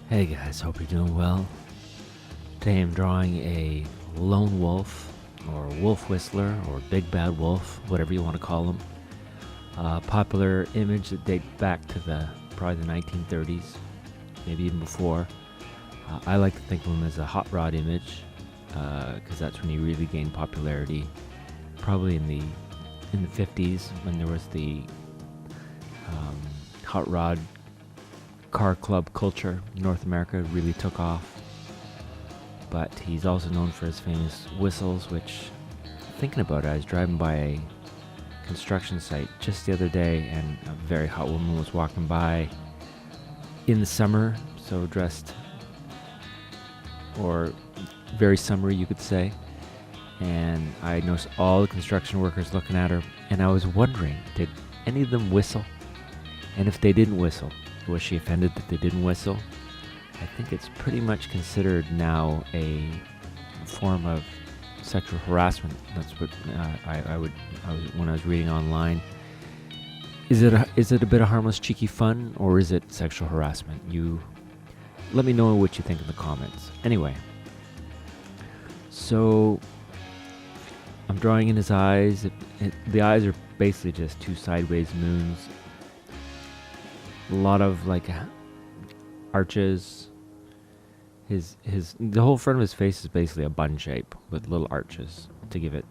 Hey guys, hope you're doing well. Today I'm drawing a lone wolf, or wolf whistler, or big bad wolf, whatever you want to call them. Popular image that dates back to probably the 1930s, maybe even before. I like to think of him as a hot rod image, because that's when he really gained popularity. Probably in the 50s, when there was the hot rod car club culture in North America really took off. But he's also known for his famous whistles, which, thinking about it, I was driving by a construction site just the other day, and a very hot woman was walking by in the summer, so dressed, or very summery you could say, and I noticed all the construction workers looking at her, and I was wondering, did any of them whistle? And if they didn't whistle, was she offended that they didn't whistle? I think it's pretty much considered now a form of sexual harassment. That's what when I was reading online. Is it a bit of harmless, cheeky fun, or is it sexual harassment? You let me know what you think in the comments. Anyway, so I'm drawing in his eyes. The eyes are basically just two sideways moons. A lot of like arches. The whole front of his face is basically a bun shape with little arches to give it,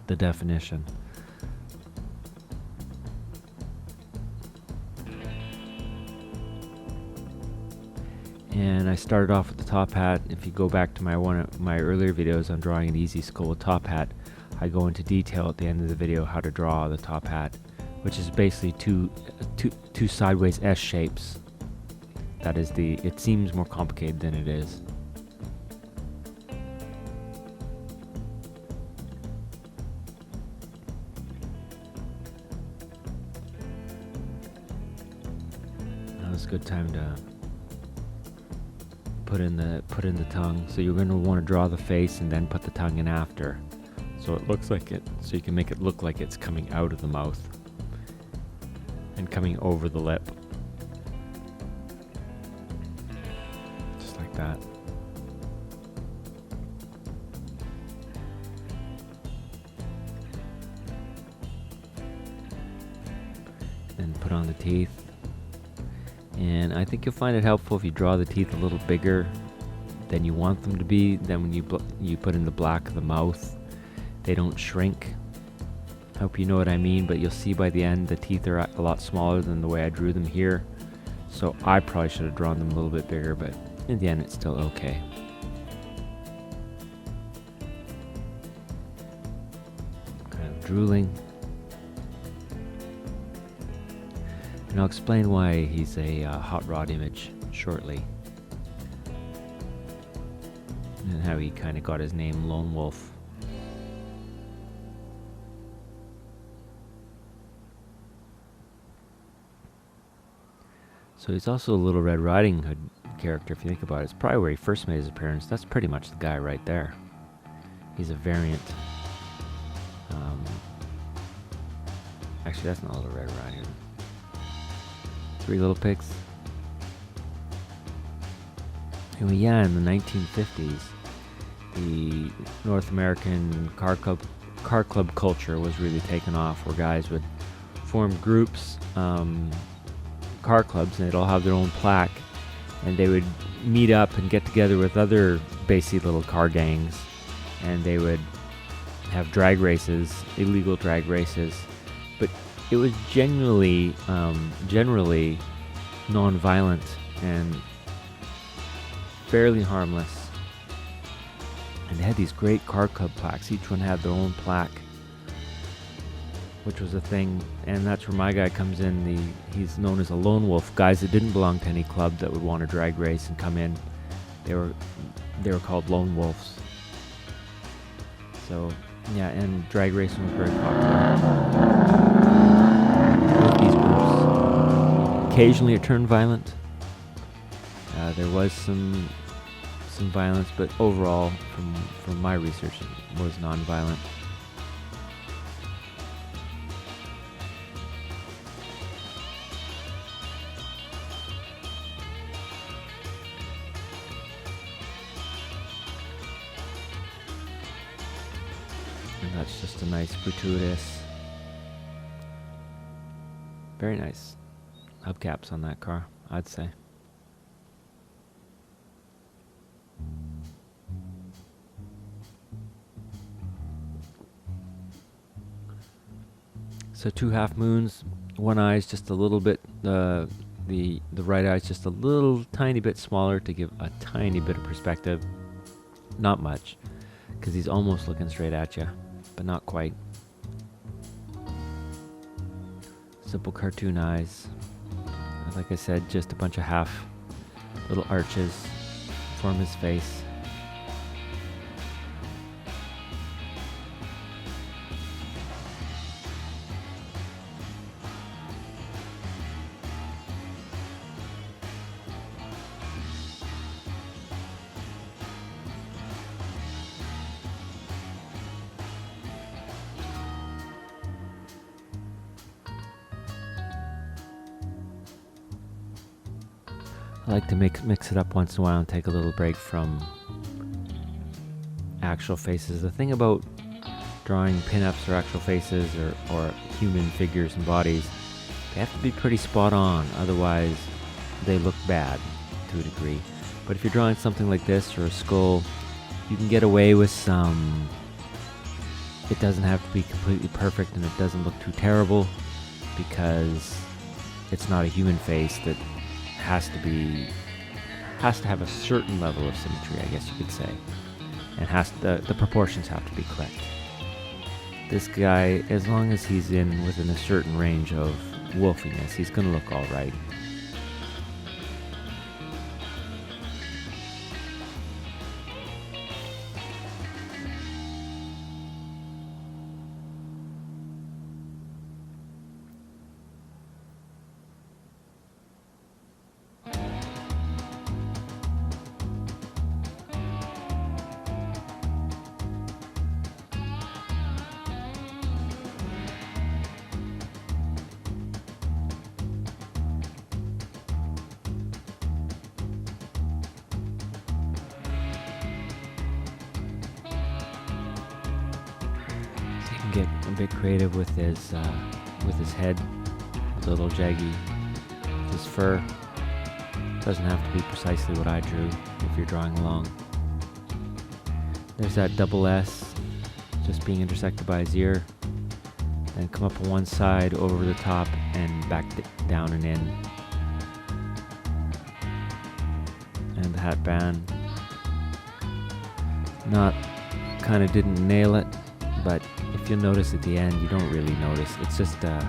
the definition. And I started off with the top hat. If you go back to one of my earlier videos on drawing an easy skull with top hat, I go into detail at the end of the video how to draw the top hat, which is basically two sideways S shapes. That is it seems more complicated than it is. Now is a good time to put in the tongue. So you're going to want to draw the face and then put the tongue in after, so it looks like it. So you can make it look like it's coming out of the mouth and coming over the lip. Just like that. Then put on the teeth. And I think you'll find it helpful if you draw the teeth a little bigger than you want them to be. Then when you put in the black of the mouth, they don't shrink. I hope you know what I mean, but you'll see by the end the teeth are a lot smaller than the way I drew them here. So I probably should have drawn them a little bit bigger, but in the end it's still okay. Kind of drooling. And I'll explain why he's a hot rod image shortly. And how he kind of got his name Lone Wolf. So he's also a Little Red Riding Hood character, if you think about it. It's probably where he first made his appearance. That's pretty much the guy right there. He's a variant. Actually, that's not Little Red Riding Hood. Three Little Pigs. And yeah, in the 1950s, the North American car club culture was really taken off, where guys would form groups, car clubs, and they'd all have their own plaque, and they would meet up and get together with other basically little car gangs, and they would have drag races, illegal drag races, but it was generally non-violent and fairly harmless. And they had these great car club plaques. Each one had their own plaque, which was a thing, and that's where my guy comes in. He's known as a lone wolf. Guys that didn't belong to any club that would want to drag race and come in, they were called lone wolves. So yeah, and drag racing was very popular with these groups. Occasionally it turned violent, There was some violence, but overall, from my research, it was non-violent. And that's just a nice gratuitous, very nice hubcaps on that car, I'd say. So 2 half moons, one eye is just a little bit, the right eye is just a little tiny bit smaller to give a tiny bit of perspective. Not much, because he's almost looking straight at you, but not quite. Simple cartoon eyes. Like I said, just a bunch of half little arches form his face. I like to mix it up once in a while and take a little break from actual faces. The thing about drawing pinups or actual faces or human figures and bodies, they have to be pretty spot on, otherwise they look bad to a degree. But if you're drawing something like this or a skull, you can get away with some. It doesn't have to be completely perfect and it doesn't look too terrible, because it's not a human face that has to have a certain level of symmetry, I guess you could say, and the proportions have to be correct. This guy, as long as he's within a certain range of wolfiness, he's gonna look all right. Get a bit creative with his head, the little jaggy, his fur. Doesn't have to be precisely what I drew if you're drawing along. There's that double S just being intersected by his ear, then come up on one side, over the top, and back down and in. And the hat band. Didn't nail it, but if you notice at the end, you don't really notice. It's just the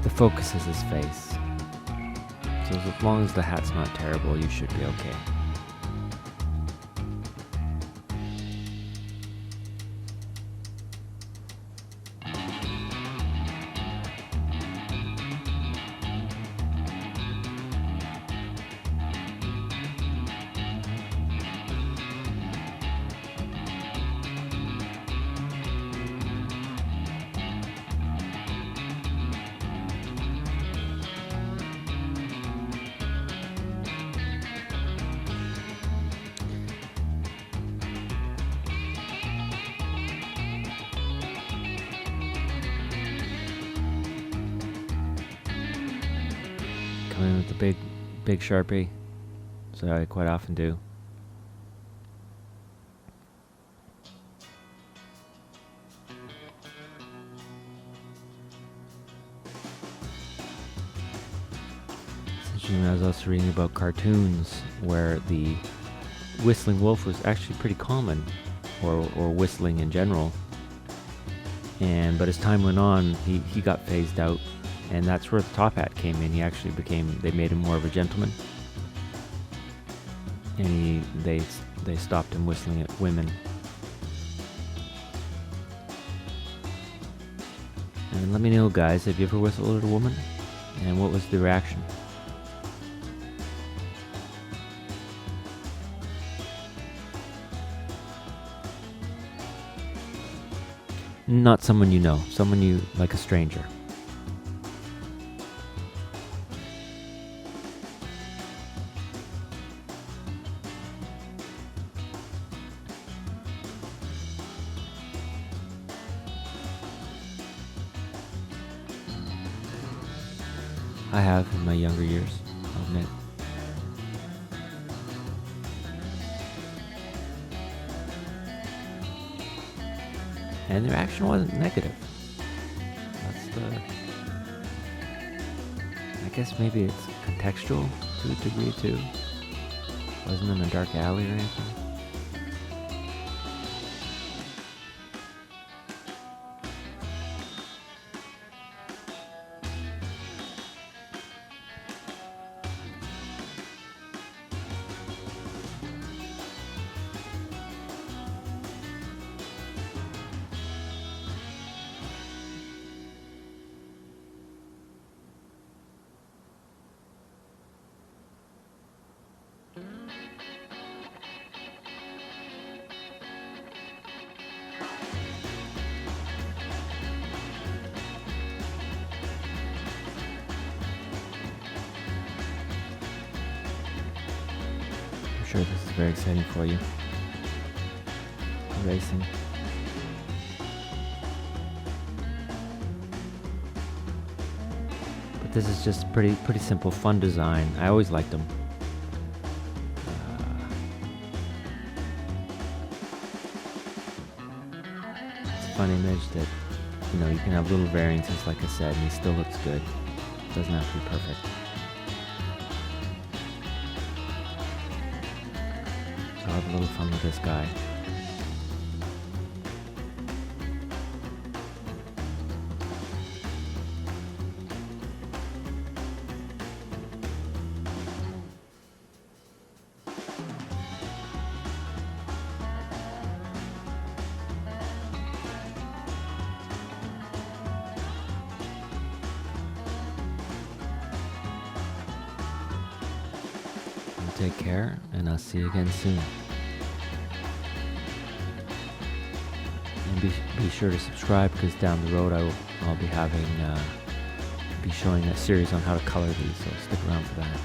focus is his face. So as long as the hat's not terrible, you should be okay. Come in with the big Sharpie, so I quite often do. It's interesting, I was also reading about cartoons where the whistling wolf was actually pretty common, or whistling in general. But as time went on, he got phased out. And that's where the top hat came in. He actually they made him more of a gentleman. And they stopped him whistling at women. And let me know, guys, have you ever whistled at a woman? And what was the reaction? Not someone you know, someone you like, a stranger. I have in my younger years, I'll admit. And their action wasn't negative. I guess maybe it's contextual to a degree too. Wasn't in a dark alley or anything. I'm sure this is very exciting for you. Racing. But this is just pretty simple, fun design. I always liked them. It's a fun image that, you can have little variances, like I said, and he still looks good. Doesn't have to be perfect. So I'll have a little fun with this guy. Take care, and I'll see you again soon. And be sure to subscribe, because down the road I'll be having be showing a series on how to color these, so stick around for that.